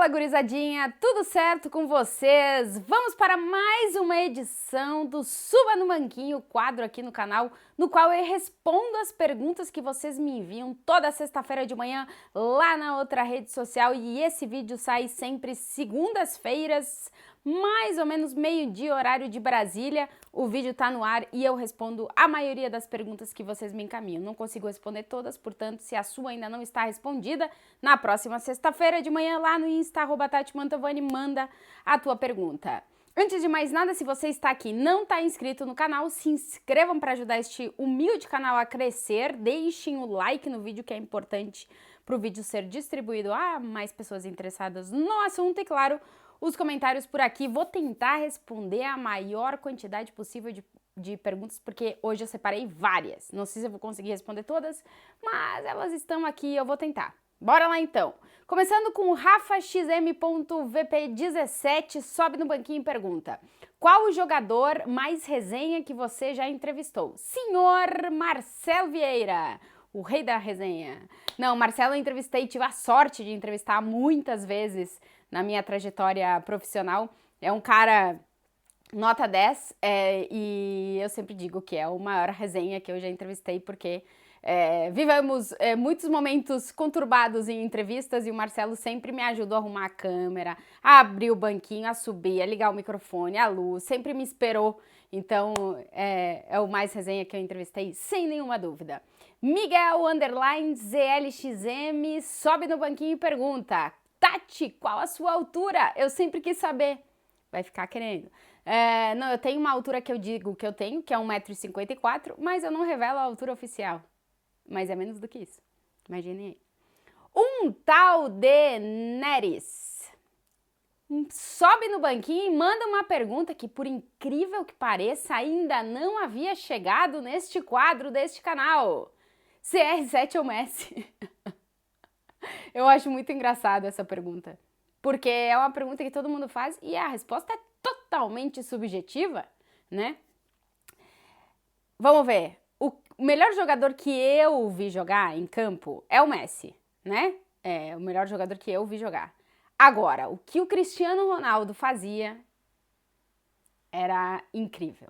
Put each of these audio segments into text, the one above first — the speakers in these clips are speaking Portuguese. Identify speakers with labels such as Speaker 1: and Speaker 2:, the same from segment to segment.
Speaker 1: Fala, gurizadinha, tudo certo com vocês? Vamos para mais uma edição do Suba no Banquinho, quadro aqui no canal, no qual eu respondo as perguntas que vocês me enviam toda sexta-feira de manhã lá na outra rede social, e esse vídeo sai sempre segundas-feiras, mais ou menos meio-dia, horário de Brasília. O vídeo tá no ar e eu respondo a maioria das perguntas que vocês me encaminham. Não consigo responder todas, portanto, se a sua ainda não está respondida, na próxima sexta-feira de manhã, lá no Insta, @TatiMantovani, manda a tua pergunta. Antes de mais nada, se você está aqui e não está inscrito no canal, se inscrevam para ajudar este humilde canal a crescer. Deixem o like no vídeo, que é importante para o vídeo ser distribuído a mais pessoas interessadas no assunto. E claro, os comentários por aqui. Vou tentar responder a maior quantidade possível de perguntas, porque hoje eu separei várias. Não sei se eu vou conseguir responder todas, mas elas estão aqui e eu vou tentar. Bora lá então! Começando com o RafaXM.VP17, sobe no banquinho e pergunta: qual o jogador mais resenha que você já entrevistou? Senhor Marcelo Vieira, o rei da resenha. Não, Marcelo eu entrevistei, tive a sorte de entrevistar muitas vezes na minha trajetória profissional. É um cara nota 10 e eu sempre digo que é a maior resenha que eu já entrevistei, porque vivemos muitos momentos conturbados em entrevistas e o Marcelo sempre me ajudou a arrumar a câmera, a abrir o banquinho, a subir, a ligar o microfone, a luz, sempre me esperou. Então é o mais resenha que eu entrevistei, sem nenhuma dúvida. Miguel_ZLXM sobe no banquinho e pergunta: Tati, qual a sua altura? Eu sempre quis saber. Vai ficar querendo. Não, eu tenho uma altura que eu digo que eu tenho, que é 1,54 m, mas eu não revelo a altura oficial. Mas é menos do que isso. Imaginem aí. Um tal de Neres sobe no banquinho e manda uma pergunta que, por incrível que pareça, ainda não havia chegado neste quadro deste canal. CR7 ou Messi? Eu acho muito engraçado essa pergunta, porque é uma pergunta que todo mundo faz e a resposta é totalmente subjetiva, né? Vamos ver. O melhor jogador que eu vi jogar em campo é o Messi, né? É o melhor jogador que eu vi jogar. Agora, o que o Cristiano Ronaldo fazia era incrível.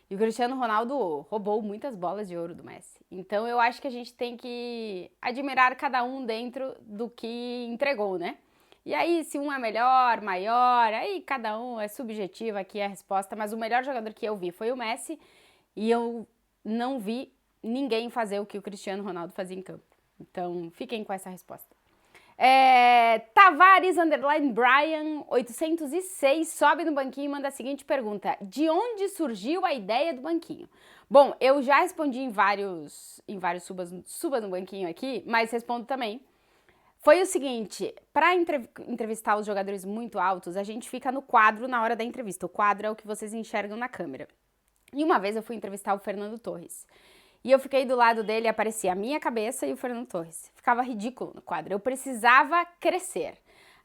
Speaker 1: E o Cristiano Ronaldo roubou muitas bolas de ouro do Messi. Então eu acho que a gente tem que admirar cada um dentro do que entregou, né? E aí, se um é melhor, maior, aí cada um é subjetivo aqui a resposta, mas o melhor jogador que eu vi foi o Messi e eu não vi ninguém fazer o que o Cristiano Ronaldo fazia em campo. Então, fiquem com essa resposta. Tavares_Brian 806 sobe no banquinho e manda a seguinte pergunta: de onde surgiu a ideia do banquinho? Bom, eu já respondi em vários subas no banquinho aqui, mas respondo também. Foi o seguinte: para entrevistar os jogadores muito altos, a gente fica no quadro na hora da entrevista. O quadro é o que vocês enxergam na câmera. E uma vez eu fui entrevistar o Fernando Torres. E eu fiquei do lado dele e aparecia a minha cabeça e o Fernando Torres. Ficava ridículo no quadro. Eu precisava crescer.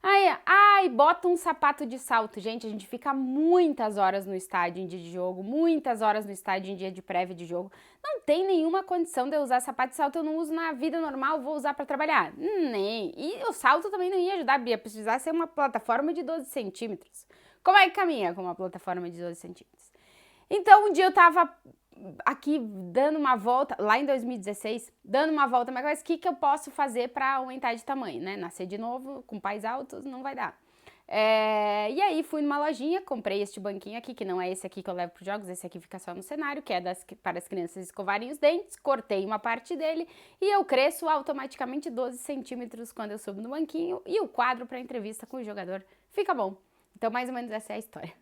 Speaker 1: Ai, bota um sapato de salto. Gente, a gente fica muitas horas no estádio em dia de jogo, muitas horas no estádio em dia de prévia de jogo. Não tem nenhuma condição de eu usar sapato de salto. Eu não uso na vida normal, vou usar para trabalhar. Nem. E o salto também não ia ajudar, ia precisar ser uma plataforma de 12 centímetros. Como é que caminha com uma plataforma de 12 centímetros? Então, um dia eu tava aqui dando uma volta, lá em 2016, dando uma volta, mas o que eu posso fazer para aumentar de tamanho, né? Nascer de novo com pais altos não vai dar. E aí fui numa lojinha, comprei este banquinho aqui, que não é esse aqui que eu levo para os jogos, esse aqui fica só no cenário, que é para as crianças escovarem os dentes, cortei uma parte dele e eu cresço automaticamente 12 centímetros quando eu subo no banquinho e o quadro para entrevista com o jogador fica bom. Então mais ou menos essa é a história.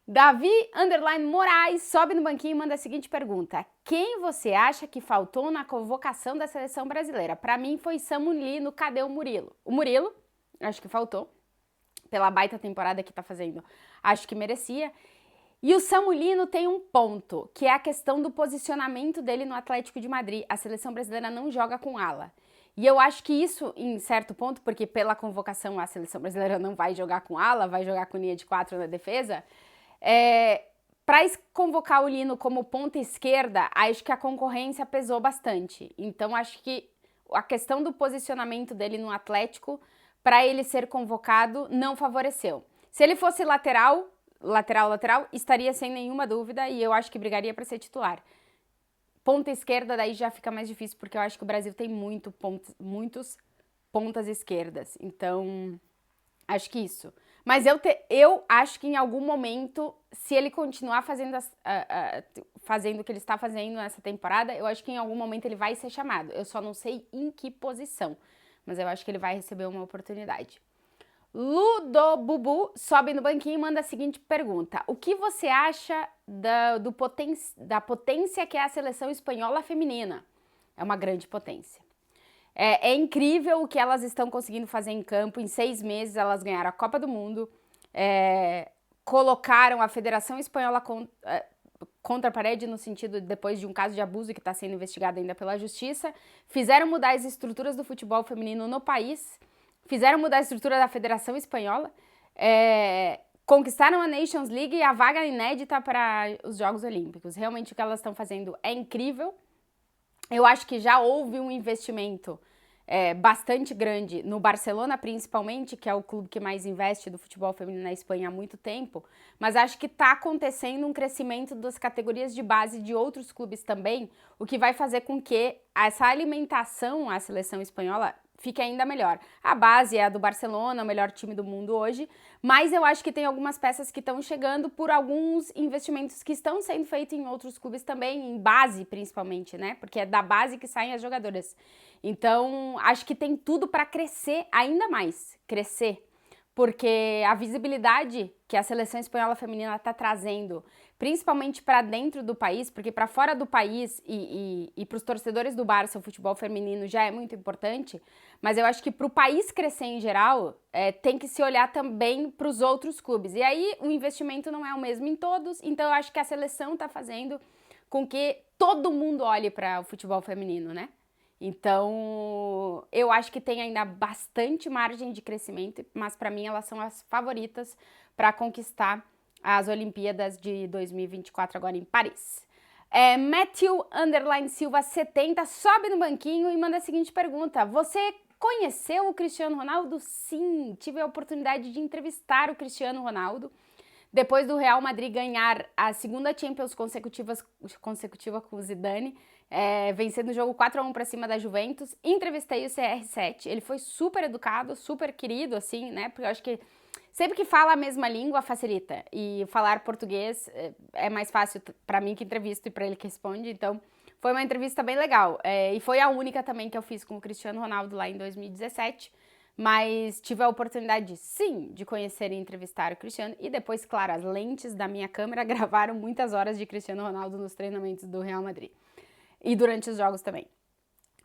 Speaker 1: Davi_Moraes sobe no banquinho e manda a seguinte pergunta: quem você acha que faltou na convocação da seleção brasileira? Para mim foi Samulino, cadê o Murilo? O Murilo, acho que faltou, pela baita temporada que tá fazendo, acho que merecia. E o Samulino tem um ponto, que é a questão do posicionamento dele no Atlético de Madrid. A seleção brasileira não joga com ala. E eu acho que isso, em certo ponto, porque pela convocação a seleção brasileira não vai jogar com ala, vai jogar com linha de 4 na defesa. Para convocar o Lino como ponta esquerda, acho que a concorrência pesou bastante. Então, acho que a questão do posicionamento dele no Atlético para ele ser convocado não favoreceu. Se ele fosse lateral, estaria sem nenhuma dúvida e eu acho que brigaria para ser titular. Ponta esquerda daí já fica mais difícil, porque eu acho que o Brasil tem muitos pontas esquerdas. Então, acho que isso. Mas eu acho que em algum momento, se ele continuar fazendo o que ele está fazendo nessa temporada, eu acho que em algum momento ele vai ser chamado. Eu só não sei em que posição, mas eu acho que ele vai receber uma oportunidade. Ludobubu sobe no banquinho e manda a seguinte pergunta. O que você acha da potência que é a seleção espanhola feminina? É uma grande potência. É incrível o que elas estão conseguindo fazer em campo. Em 6 meses elas ganharam a Copa do Mundo, colocaram a Federação Espanhola contra a parede, no sentido, depois de um caso de abuso que está sendo investigado ainda pela Justiça, fizeram mudar as estruturas do futebol feminino no país, fizeram mudar a estrutura da Federação Espanhola, conquistaram a Nations League e a vaga inédita para os Jogos Olímpicos. Realmente o que elas estão fazendo é incrível. Eu acho que já houve um investimento bastante grande no Barcelona, principalmente, que é o clube que mais investe do futebol feminino na Espanha há muito tempo, mas acho que está acontecendo um crescimento das categorias de base de outros clubes também, o que vai fazer com que essa alimentação à seleção espanhola fique ainda melhor. A base é a do Barcelona, o melhor time do mundo hoje, mas eu acho que tem algumas peças que estão chegando por alguns investimentos que estão sendo feitos em outros clubes também, em base principalmente, né? Porque é da base que saem as jogadoras. Então, acho que tem tudo para crescer ainda mais, porque a visibilidade que a seleção espanhola feminina está trazendo, principalmente para dentro do país, porque para fora do país e para os torcedores do Barça o futebol feminino já é muito importante, mas eu acho que para o país crescer em geral, tem que se olhar também para os outros clubes. E aí o investimento não é o mesmo em todos, então eu acho que a seleção está fazendo com que todo mundo olhe para o futebol feminino, né? Então, eu acho que tem ainda bastante margem de crescimento, mas para mim elas são as favoritas para conquistar as Olimpíadas de 2024 agora em Paris. Matthew Silva 70 sobe no banquinho e manda a seguinte pergunta. Você conheceu o Cristiano Ronaldo? Sim, tive a oportunidade de entrevistar o Cristiano Ronaldo. Depois do Real Madrid ganhar a segunda Champions consecutiva com o Zidane, vencendo o jogo 4-1 para cima da Juventus, entrevistei o CR7, ele foi super educado, super querido, assim, né, porque eu acho que sempre que fala a mesma língua facilita, e falar português é mais fácil para mim que entrevisto e para ele que responde, então foi uma entrevista bem legal, e foi a única também que eu fiz com o Cristiano Ronaldo lá em 2017, mas tive a oportunidade, sim, de conhecer e entrevistar o Cristiano, e depois, claro, as lentes da minha câmera gravaram muitas horas de Cristiano Ronaldo nos treinamentos do Real Madrid. E durante os jogos também.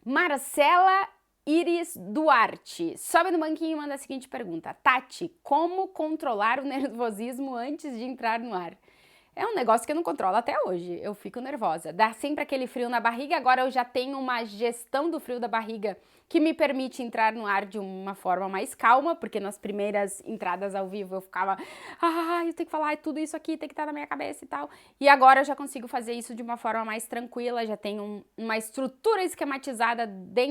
Speaker 1: Marcela Iris Duarte sobe no banquinho e manda a seguinte pergunta. Tati, como controlar o nervosismo antes de entrar no ar? É um negócio que eu não controlo até hoje, eu fico nervosa. Dá sempre aquele frio na barriga, agora eu já tenho uma gestão do frio da barriga que me permite entrar no ar de uma forma mais calma, porque nas primeiras entradas ao vivo eu ficava, eu tenho que falar tudo isso aqui, tem que estar na minha cabeça e tal. E agora eu já consigo fazer isso de uma forma mais tranquila, já tenho uma estrutura esquematizada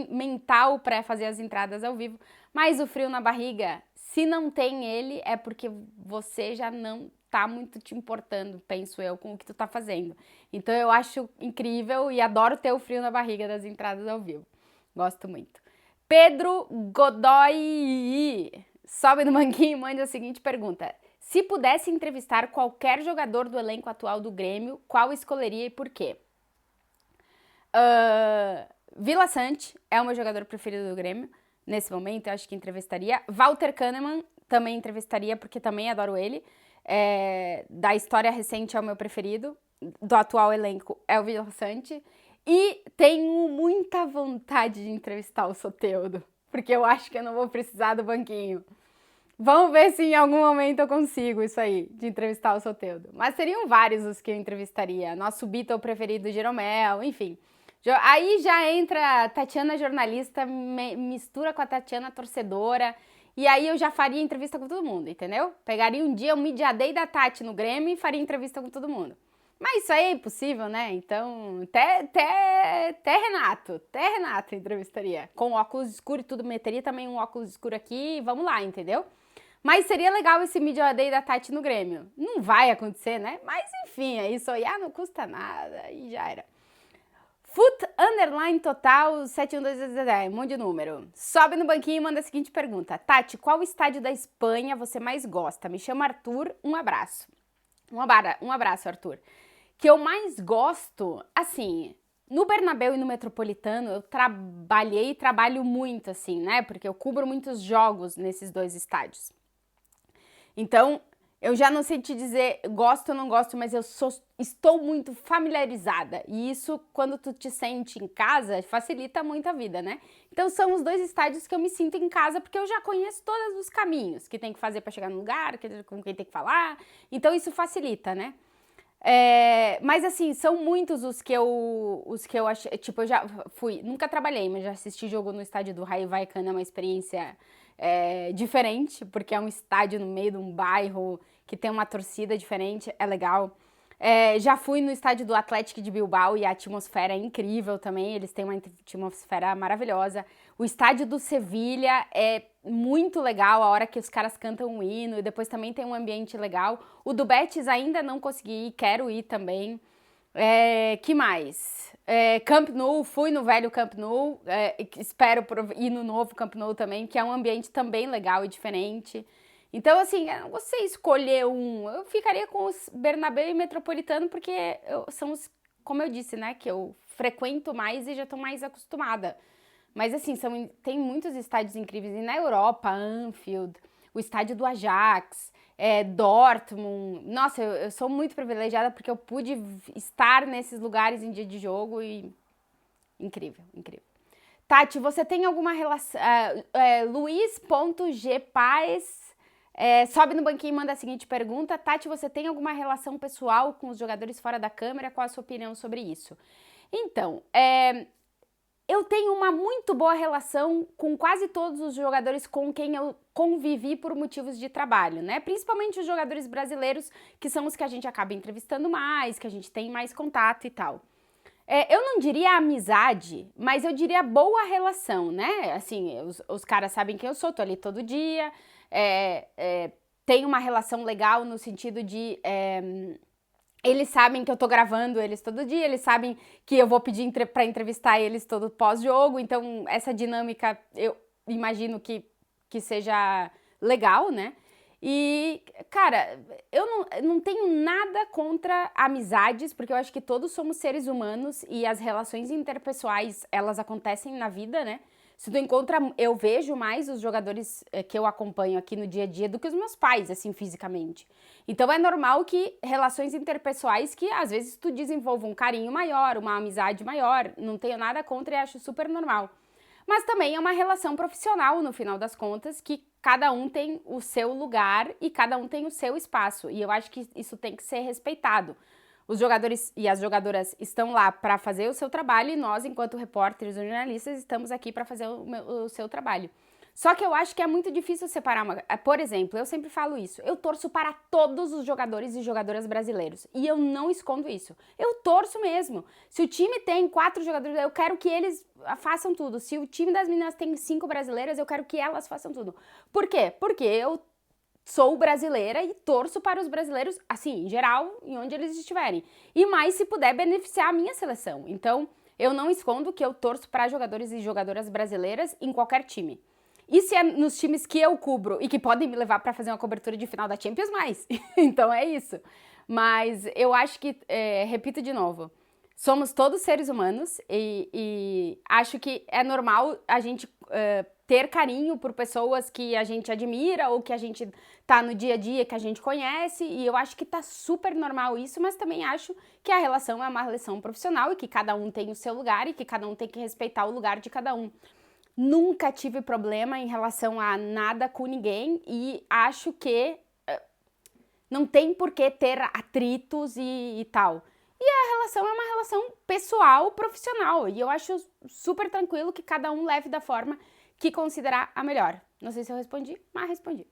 Speaker 1: mental para fazer as entradas ao vivo. Mas o frio na barriga, se não tem ele, é porque você já não tá muito te importando, penso eu, com o que tu tá fazendo. Então eu acho incrível e adoro ter o frio na barriga das entradas ao vivo. Gosto muito. Pedro Godoy sobe no banquinho e manda a seguinte pergunta. Se pudesse entrevistar qualquer jogador do elenco atual do Grêmio, qual escolheria e por quê? Vila Sante é o meu jogador preferido do Grêmio. Nesse momento, eu acho que entrevistaria. Walter Kahneman também entrevistaria, porque também adoro ele. Da história recente é o meu preferido, do atual elenco é o Vila Sante, e tenho muita vontade de entrevistar o Soteldo, porque eu acho que eu não vou precisar do banquinho. Vamos ver se em algum momento eu consigo isso aí, de entrevistar o Soteldo. Mas seriam vários os que eu entrevistaria, nosso Beatle preferido, Jeromel, enfim. Aí já entra a Tatiana jornalista, mistura com a Tatiana torcedora. E aí eu já faria entrevista com todo mundo, entendeu? Pegaria um dia o Media Day da Tati no Grêmio e faria entrevista com todo mundo. Mas isso aí é impossível, né? Então, até Renato entrevistaria. Com óculos escuros e tudo, meteria também um óculos escuro aqui e vamos lá, entendeu? Mas seria legal esse Media Day da Tati no Grêmio. Não vai acontecer, né? Mas enfim, é isso aí. Ah, não custa nada e já era. Foot underline total 712, um monte de número. Sobe no banquinho e manda a seguinte pergunta. Tati, qual estádio da Espanha você mais gosta? Me chama Arthur, um abraço. Um abraço, Arthur. Que eu mais gosto, assim, no Bernabéu e no Metropolitano, eu trabalhei e trabalho muito, assim, né? Porque eu cubro muitos jogos nesses dois estádios. Então, eu já não sei te dizer gosto ou não gosto, mas estou muito familiarizada. E isso, quando tu te sente em casa, facilita muito a vida, né? Então, são os dois estádios que eu me sinto em casa, porque eu já conheço todos os caminhos que tem que fazer para chegar no lugar, com quem tem que falar. Então, isso facilita, né? Mas assim, são muitos os que eu achei, tipo, eu já fui, nunca trabalhei, mas já assisti jogo no estádio do Raio Vallecano, é uma experiência diferente, porque é um estádio no meio de um bairro que tem uma torcida diferente, é legal. Já fui no estádio do Atlético de Bilbao e a atmosfera é incrível também, eles têm uma atmosfera maravilhosa. O estádio do Sevilha é muito legal a hora que os caras cantam o hino e depois também tem um ambiente legal. O do Betis ainda não consegui ir, quero ir também. Que mais? Camp Nou, fui no velho Camp Nou, espero ir no novo Camp Nou também, que é um ambiente também legal e diferente. Então, assim, eu não sei escolher um. Eu ficaria com os Bernabéu e Metropolitano, porque são os, como eu disse, né, que eu frequento mais e já estou mais acostumada. Mas, assim, tem muitos estádios incríveis. E na Europa, Anfield, o estádio do Ajax, Dortmund. Nossa, eu sou muito privilegiada porque eu pude estar nesses lugares em dia de jogo e incrível, incrível. Tati, você tem alguma relação... Luiz.gpaes sobe no banquinho e manda a seguinte pergunta. Tati, você tem alguma relação pessoal com os jogadores fora da câmera? Qual a sua opinião sobre isso? Então, eu tenho uma muito boa relação com quase todos os jogadores com quem eu convivi por motivos de trabalho, né? Principalmente os jogadores brasileiros, que são os que a gente acaba entrevistando mais, que a gente tem mais contato e tal. Eu não diria amizade, mas eu diria boa relação, né? Assim, os caras sabem quem eu sou, tô ali todo dia, tem uma relação legal no sentido de... eles sabem que eu tô gravando eles todo dia, eles sabem que eu vou pedir pra entrevistar eles todo pós-jogo, então essa dinâmica eu imagino que seja legal, né? E, cara, eu não tenho nada contra amizades, porque eu acho que todos somos seres humanos e as relações interpessoais, elas acontecem na vida, né? Se tu encontra, eu vejo mais os jogadores que eu acompanho aqui no dia a dia do que os meus pais, assim, fisicamente. Então é normal que relações interpessoais que às vezes tu desenvolva um carinho maior, uma amizade maior, não tenho nada contra e acho super normal. Mas também é uma relação profissional, no final das contas, que cada um tem o seu lugar e cada um tem o seu espaço. E eu acho que isso tem que ser respeitado. Os jogadores e as jogadoras estão lá para fazer o seu trabalho e nós, enquanto repórteres ou jornalistas, estamos aqui para fazer o seu trabalho. Só que eu acho que é muito difícil separar Por exemplo, eu sempre falo isso, eu torço para todos os jogadores e jogadoras brasileiros. E eu não escondo isso. Eu torço mesmo. Se o time tem 4 jogadores, eu quero que eles façam tudo. Se o time das meninas tem 5 brasileiras, eu quero que elas façam tudo. Por quê? Porque eu sou brasileira e torço para os brasileiros, assim, em geral, em onde eles estiverem. E mais se puder beneficiar a minha seleção. Então, eu não escondo que eu torço para jogadores e jogadoras brasileiras em qualquer time. E se é nos times que eu cubro e que podem me levar para fazer uma cobertura de final da Champions, mais. Então é isso. Mas eu acho que, repito de novo, somos todos seres humanos e acho que é normal a gente ter carinho por pessoas que a gente admira ou que a gente tá no dia a dia, que a gente conhece, e eu acho que tá super normal isso, mas também acho que a relação é uma relação profissional e que cada um tem o seu lugar e que cada um tem que respeitar o lugar de cada um. Nunca tive problema em relação a nada com ninguém e acho que não tem por que ter atritos e tal. E a relação é uma relação pessoal, profissional, e eu acho super tranquilo que cada um leve da forma que considerar a melhor. Não sei se eu respondi, mas respondi.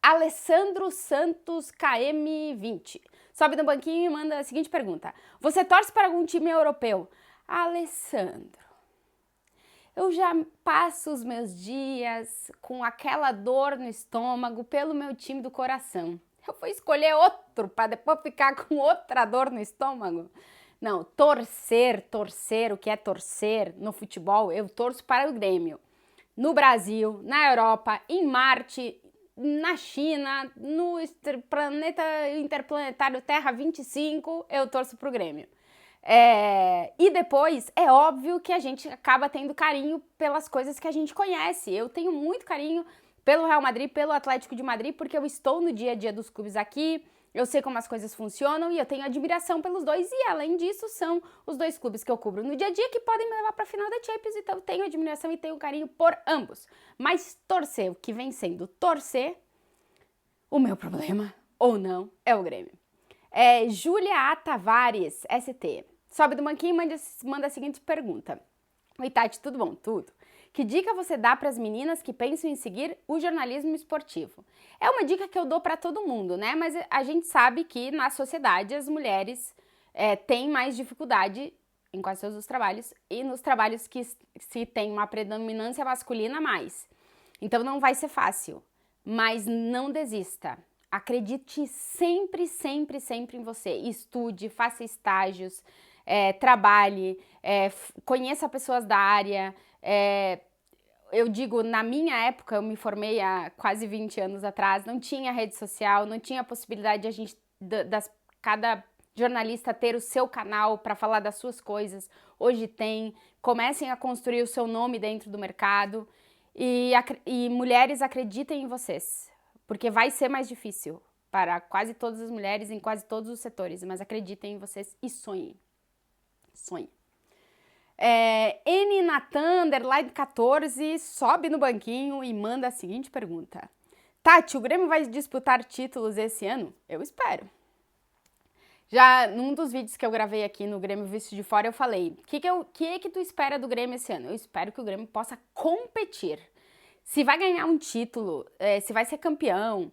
Speaker 1: Alessandro Santos KM20. Sobe no banquinho e manda a seguinte pergunta. Você torce para algum time europeu? Alessandro, eu já passo os meus dias com aquela dor no estômago pelo meu time do coração. Eu vou escolher outro para depois ficar com outra dor no estômago? Não, torcer, o que é torcer no futebol, eu torço para o Grêmio. No Brasil, na Europa, em Marte, na China, no planeta interplanetário Terra 25, eu torço para o Grêmio. E depois, é óbvio que a gente acaba tendo carinho pelas coisas que a gente conhece. Eu tenho muito carinho pelo Real Madrid, pelo Atlético de Madrid, porque eu estou no dia a dia dos clubes aqui, eu sei como as coisas funcionam e eu tenho admiração pelos dois. E além disso, são os dois clubes que eu cubro no dia a dia que podem me levar para a final da Champions, então eu tenho admiração e tenho carinho por ambos. Mas torcer, o que vem sendo torcer, o meu problema, ou não, é o Grêmio. Júlia A. Tavares, ST. Sobe do banquinho e manda a seguinte pergunta. Oi, Tati, tudo bom? Tudo. Que dica você dá para as meninas que pensam em seguir o jornalismo esportivo? É uma dica que eu dou para todo mundo, né? Mas a gente sabe que na sociedade as mulheres têm mais dificuldade em quase todos os trabalhos e nos trabalhos que se tem uma predominância masculina mais. Então não vai ser fácil, mas não desista. Acredite sempre, sempre, sempre em você. Estude, faça estágios, trabalhe, conheça pessoas da área. Eu digo, na minha época, eu me formei há quase 20 anos atrás, não tinha rede social, não tinha a possibilidade de cada jornalista ter o seu canal para falar das suas coisas. Hoje tem. Comecem a construir o seu nome dentro do mercado e mulheres, acreditem em vocês, porque vai ser mais difícil para quase todas as mulheres em quase todos os setores, mas acreditem em vocês e sonhem. Sonhem. N Natan, _ 14, sobe no banquinho e manda a seguinte pergunta. Tati, o Grêmio vai disputar títulos esse ano? Eu espero. Já num dos vídeos que eu gravei aqui no Grêmio Visto de Fora, eu falei, o que tu espera do Grêmio esse ano? Eu espero que o Grêmio possa competir. Se vai ganhar um título, se vai ser campeão,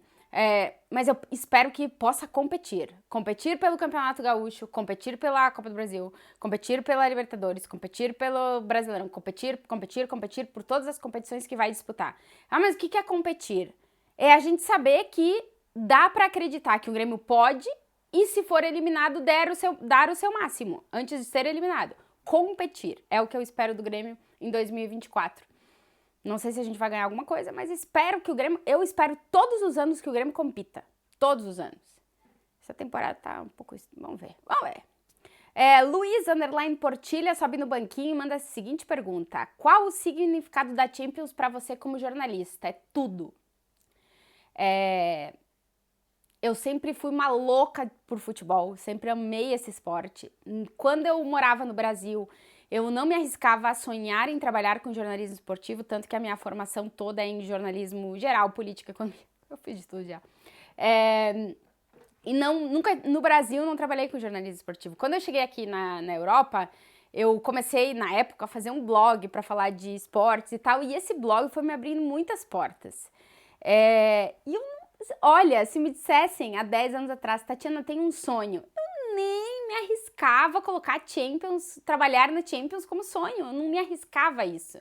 Speaker 1: mas eu espero que possa competir. Competir pelo Campeonato Gaúcho, competir pela Copa do Brasil, competir pela Libertadores, competir pelo Brasileirão, competir por todas as competições que vai disputar. Ah, mas o que é competir? É a gente saber que dá para acreditar que o Grêmio pode e, se for eliminado, dar o seu máximo antes de ser eliminado. Competir é o que eu espero do Grêmio em 2024. Não sei se a gente vai ganhar alguma coisa, mas eu espero todos os anos que o Grêmio compita. Todos os anos. Essa temporada tá um pouco... Vamos ver. Luiz _ Portilha sobe no banquinho e manda a seguinte pergunta. Qual o significado da Champions para você como jornalista? É tudo. Eu sempre fui uma louca por futebol, sempre amei esse esporte. Quando eu morava no Brasil, eu não me arriscava a sonhar em trabalhar com jornalismo esportivo, tanto que a minha formação toda é em jornalismo geral, política, economia. Eu fiz de tudo já. E nunca no Brasil não trabalhei com jornalismo esportivo. Quando eu cheguei aqui na Europa, eu comecei, na época, a fazer um blog para falar de esportes e tal, e esse blog foi me abrindo muitas portas. Olha, se me dissessem há 10 anos atrás, Tatiana, tem um sonho, eu nem me arriscava a colocar trabalhar na Champions como sonho, eu não me arriscava a isso.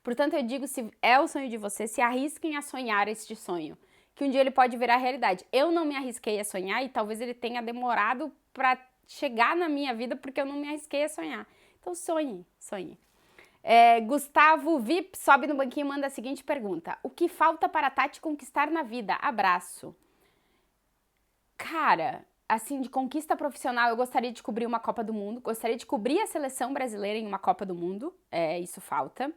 Speaker 1: Portanto, eu digo, se é o sonho de vocês, se arrisquem a sonhar este sonho, que um dia ele pode virar realidade. Eu não me arrisquei a sonhar e talvez ele tenha demorado para chegar na minha vida porque eu não me arrisquei a sonhar. Então, sonhe. Gustavo VIP sobe no banquinho e manda a seguinte pergunta. O que falta para a Tati conquistar na vida? Abraço. Cara, assim, de conquista profissional, eu gostaria de cobrir uma Copa do Mundo, gostaria de cobrir a seleção brasileira em uma Copa do Mundo, isso falta.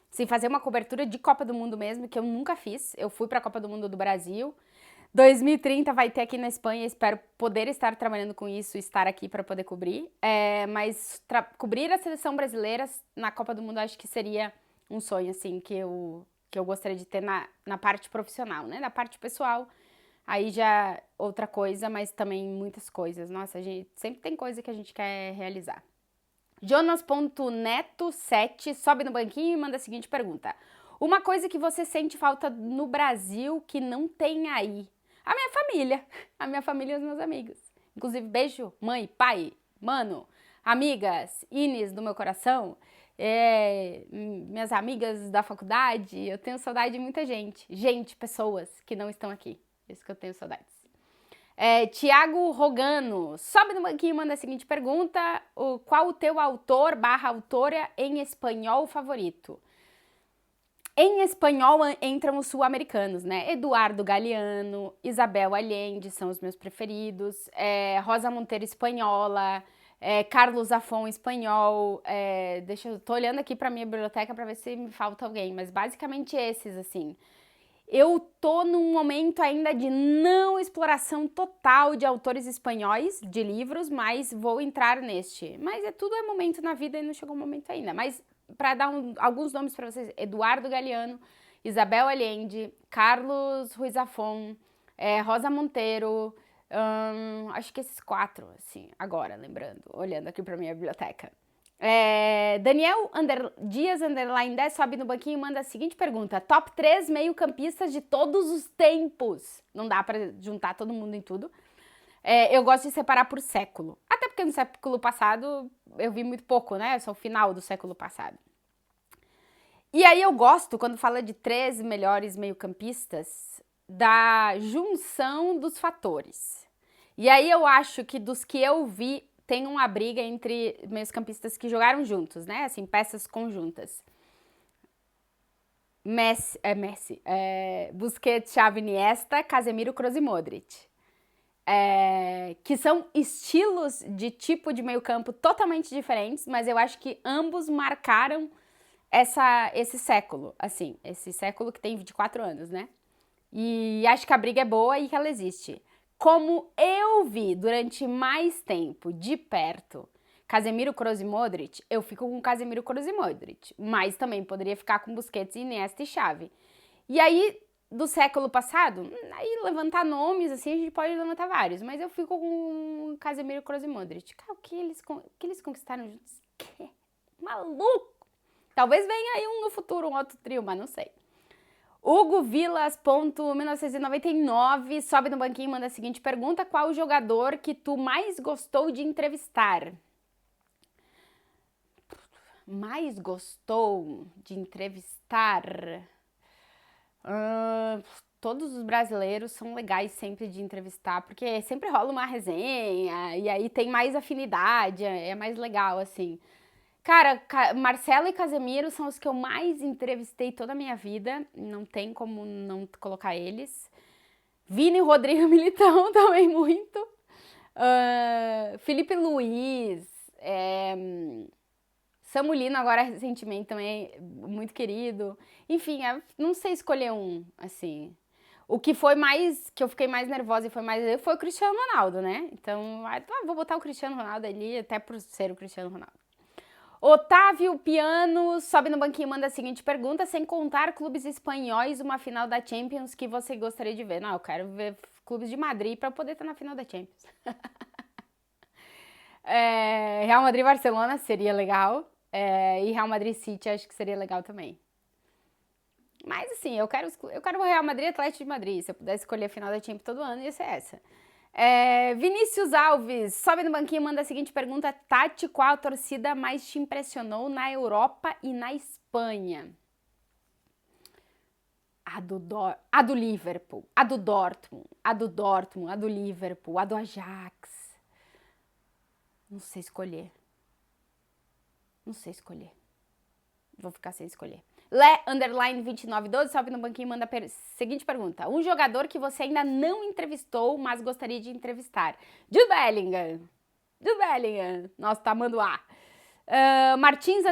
Speaker 1: Sim, fazer uma cobertura de Copa do Mundo mesmo, que eu nunca fiz. Eu fui para a Copa do Mundo do Brasil. 2030 vai ter aqui na Espanha, espero poder estar trabalhando com isso e estar aqui para poder cobrir. Mas cobrir a seleção brasileira na Copa do Mundo acho que seria um sonho, assim, que eu gostaria de ter na parte profissional, né? Na parte pessoal, aí já outra coisa, mas também muitas coisas. Nossa, a gente sempre tem coisa que a gente quer realizar. Jonas.neto7 sobe no banquinho e manda a seguinte pergunta. Uma coisa que você sente falta no Brasil que não tem aí? A minha família. A minha família e os meus amigos. Inclusive, beijo, mãe, pai, mano, amigas, Inês do meu coração, minhas amigas da faculdade. Eu tenho saudade de muita gente. Gente, pessoas que não estão aqui. Isso que eu tenho saudades. Tiago Rogano, sobe no banquinho e manda a seguinte pergunta: qual o teu autor / autora em espanhol favorito? Em espanhol entram os sul-americanos, né? Eduardo Galeano, Isabel Allende são os meus preferidos, Rosa Monteiro espanhola, Carlos Zafón espanhol, eu tô olhando aqui pra minha biblioteca pra ver se me falta alguém, mas basicamente esses, assim. Eu tô num momento ainda de não exploração total de autores espanhóis, de livros, mas vou entrar neste. Mas tudo é momento na vida e não chegou o momento ainda. Mas para dar alguns nomes para vocês: Eduardo Galeano, Isabel Allende, Carlos Ruiz Zafón, Rosa Monteiro, acho que esses 4, assim, agora, lembrando, olhando aqui para minha biblioteca. Daniel Dias _10 sobe no banquinho e manda a seguinte pergunta: top 3 meio-campistas de todos os tempos. Não dá pra juntar todo mundo em tudo. Eu gosto de separar por século. Até porque no século passado eu vi muito pouco, né? Só o final do século passado. E aí eu gosto, quando fala de 3 melhores meio-campistas, da junção dos fatores. E aí eu acho que dos que eu vi, tem uma briga entre meios-campistas que jogaram juntos, né? Assim, peças conjuntas. Busquets, Xavi, Iniesta, Casemiro, Kroos e Modric. Que são estilos de tipo de meio-campo totalmente diferentes, mas eu acho que ambos marcaram esse século, assim, esse século que tem 24 anos, né? E acho que a briga é boa e que ela existe. Como eu vi durante mais tempo, de perto, Casemiro, Kroos e Modric, eu fico com Casemiro, Kroos e Modric. Mas também poderia ficar com Busquets, Iniesta e Xavi. E aí, do século passado, aí levantar nomes, assim, a gente pode levantar vários. Mas eu fico com Casemiro, Kroos e Modric. Cara, o que eles conquistaram juntos? Que maluco! Talvez venha aí no futuro um outro trio, mas não sei. Hugo Vilas.1999 sobe no banquinho e manda a seguinte pergunta: qual o jogador que tu mais gostou de entrevistar? Mais gostou de entrevistar? Todos os brasileiros são legais sempre de entrevistar, porque sempre rola uma resenha, e aí tem mais afinidade, é mais legal, assim. Cara, Marcelo e Casemiro são os que eu mais entrevistei toda a minha vida. Não tem como não colocar eles. Vini, Rodrigo, Militão também muito. Felipe Luiz. Samulino agora recentemente também, muito querido. Enfim, não sei escolher um, assim. O que foi mais, que eu fiquei mais nervosa e foi o Cristiano Ronaldo, né? Então, vou botar o Cristiano Ronaldo ali, até por ser o Cristiano Ronaldo. Otávio Piano sobe no banquinho e manda a seguinte pergunta: sem contar clubes espanhóis, uma final da Champions que você gostaria de ver? Não, eu quero ver clubes de Madrid para poder estar na final da Champions. Real Madrid e Barcelona seria legal. E Real Madrid City acho que seria legal também. Mas assim, eu quero o Real Madrid e Atlético de Madrid. Se eu pudesse escolher a final da Champions todo ano, ia ser essa. Vinícius Alves sobe no banquinho e manda a seguinte pergunta: Tati, qual a torcida mais te impressionou na Europa e na Espanha? A do Liverpool, a do Dortmund, a do Liverpool, a do Ajax. Não sei escolher. Vou ficar sem escolher. Le_2912 sobe no banquinho e manda a seguinte pergunta: um jogador que você ainda não entrevistou, mas gostaria de entrevistar? Jude Bellingham. Nossa, tá mandando A. Martins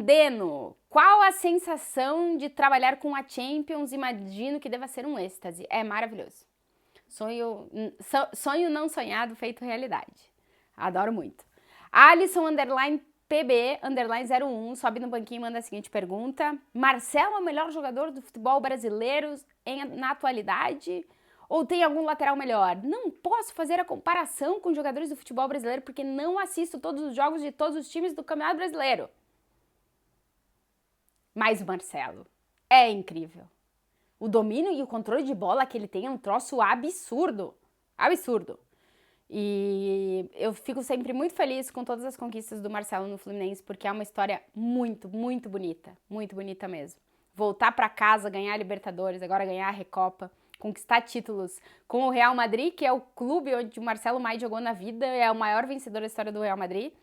Speaker 1: _Deno. Qual a sensação de trabalhar com a Champions? Imagino que deva ser um êxtase. É maravilhoso. Sonho não sonhado feito realidade. Adoro muito. Alisson _PB _01 sobe no banquinho e manda a seguinte pergunta: Marcelo é o melhor jogador do futebol brasileiro na atualidade? Ou tem algum lateral melhor? Não posso fazer a comparação com jogadores do futebol brasileiro porque não assisto todos os jogos de todos os times do Campeonato Brasileiro. Mas o Marcelo é incrível. O domínio e o controle de bola que ele tem é um troço absurdo. Absurdo. E eu fico sempre muito feliz com todas as conquistas do Marcelo no Fluminense, porque é uma história muito, muito bonita mesmo. Voltar para casa, ganhar a Libertadores, agora ganhar a Recopa, conquistar títulos com o Real Madrid, que é o clube onde o Marcelo mais jogou na vida, é o maior vencedor da história do Real Madrid.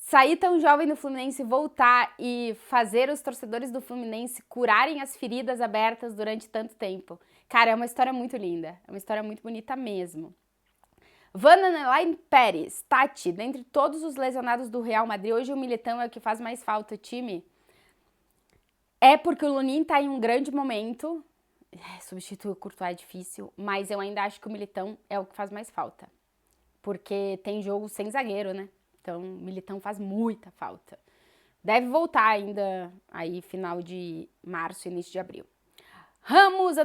Speaker 1: Sair tão jovem no Fluminense, voltar e fazer os torcedores do Fluminense curarem as feridas abertas durante tanto tempo. Cara, é uma história muito linda, é uma história muito bonita mesmo. Vanderlei Pérez, Tati, dentre todos os lesionados do Real Madrid, hoje o Militão é o que faz mais falta, time. É porque o Lunin tá em um grande momento, substituir o Courtois é difícil, mas eu ainda acho que o Militão é o que faz mais falta. Porque tem jogo sem zagueiro, né? Então, o Militão faz muita falta. Deve voltar ainda aí final de março, início de abril. Ramos,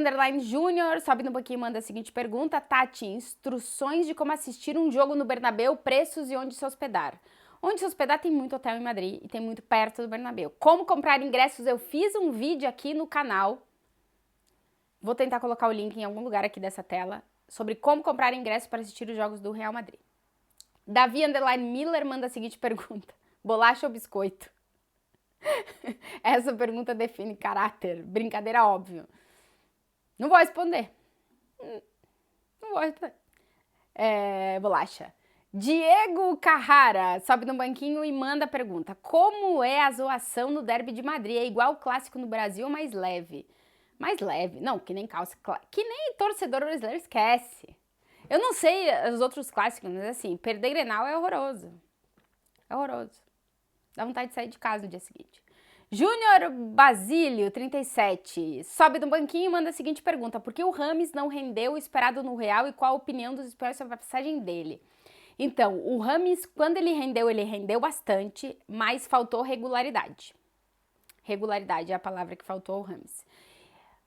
Speaker 1: Júnior, sobe no banquinho e manda a seguinte pergunta. Tati, instruções de como assistir um jogo no Bernabéu, preços e onde se hospedar. Onde se hospedar tem muito hotel em Madrid e tem muito perto do Bernabéu. Como comprar ingressos, eu fiz um vídeo aqui no canal. Vou tentar colocar o link em algum lugar aqui dessa tela sobre como comprar ingressos para assistir os jogos do Real Madrid. Davi Miller manda a seguinte pergunta. Bolacha ou biscoito? Essa pergunta define caráter. Brincadeira, óbvio. Não vou responder. Não vou responder. Bolacha. Diego Carrara sobe no banquinho e manda a pergunta. Como é a zoação no derby de Madrid? É igual o clássico no Brasil ou mais leve? Mais leve. Não, que nem calça. Que nem torcedor brasileiro esquece. Eu não sei os outros clássicos, mas assim, perder Grenal é horroroso. É horroroso. Dá vontade de sair de casa no dia seguinte. Júnior Basílio, 37, sobe do banquinho e manda a seguinte pergunta. Por que o Rames não rendeu o esperado no Real e qual a opinião dos espanhóis sobre a passagem dele? Então, o Rames, quando ele rendeu bastante, mas faltou regularidade. Regularidade é a palavra que faltou ao Rames.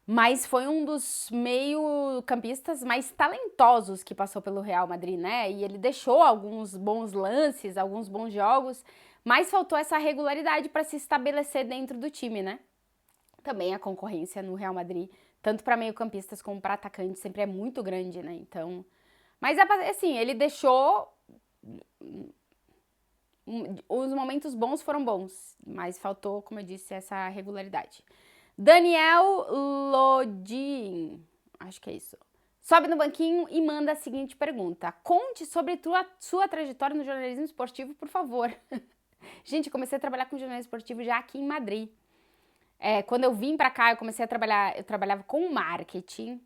Speaker 1: Mas foi um dos meio-campistas mais talentosos que passou pelo Real Madrid, né? E ele deixou alguns bons lances, alguns bons jogos, mas faltou essa regularidade para se estabelecer dentro do time, né? Também a concorrência no Real Madrid, tanto para meio-campistas como para atacantes, sempre é muito grande, né? Então, mas assim, ele deixou. Os momentos bons foram bons, mas faltou, como eu disse, essa regularidade. Daniel Lodin, acho que é isso, sobe no banquinho e manda a seguinte pergunta. Conte sobre sua trajetória no jornalismo esportivo, por favor. Gente, eu comecei a trabalhar com jornalismo esportivo já aqui em Madrid. Quando eu vim pra cá, eu trabalhava com marketing.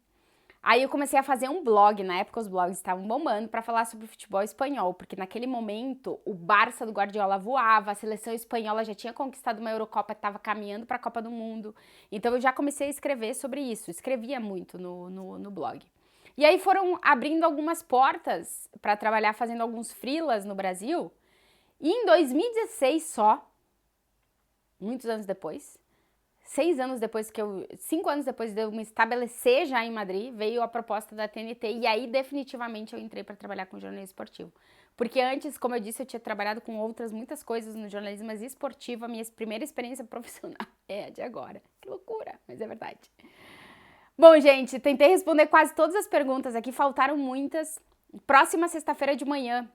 Speaker 1: Aí eu comecei a fazer um blog, na época os blogs estavam bombando, para falar sobre o futebol espanhol, porque naquele momento o Barça do Guardiola voava, a seleção espanhola já tinha conquistado uma Eurocopa, estava caminhando para a Copa do Mundo, então eu já comecei a escrever sobre isso, escrevia muito no blog. E aí foram abrindo algumas portas para trabalhar fazendo alguns freelas no Brasil, e em 2016 só, muitos anos depois, 5 anos depois de eu me estabelecer já em Madrid, veio a proposta da TNT e aí definitivamente eu entrei para trabalhar com jornalismo esportivo. Porque antes, como eu disse, eu tinha trabalhado com muitas coisas no jornalismo, mas esportivo, a minha primeira experiência profissional é a de agora. Que loucura, mas é verdade. Bom, gente, tentei responder quase todas as perguntas aqui, faltaram muitas. Próxima sexta-feira de manhã,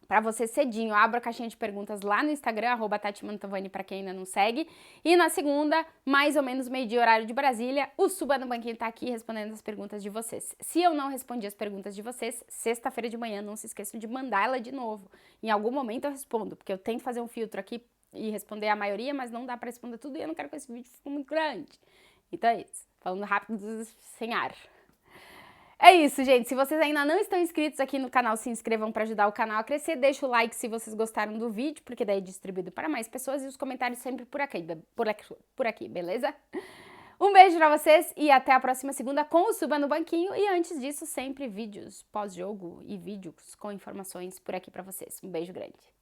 Speaker 1: para você cedinho, eu abro a caixinha de perguntas lá no Instagram, @TatiMantovani, para quem ainda não segue. E na segunda, mais ou menos meio-dia, horário de Brasília, o Suba no Banquinho tá aqui respondendo as perguntas de vocês. Se eu não respondi as perguntas de vocês, sexta-feira de manhã, não se esqueçam de mandar ela de novo. Em algum momento eu respondo, porque eu tento fazer um filtro aqui e responder a maioria, mas não dá para responder tudo e eu não quero que esse vídeo fique muito grande. Então é isso, falando rápido, sem ar. É isso, gente. Se vocês ainda não estão inscritos aqui no canal, se inscrevam para ajudar o canal a crescer. Deixa o like se vocês gostaram do vídeo, porque daí é distribuído para mais pessoas. E os comentários sempre por aqui, beleza? Um beijo pra vocês e até a próxima segunda com o Suba no Banquinho. E antes disso, sempre vídeos pós-jogo e vídeos com informações por aqui pra vocês. Um beijo grande.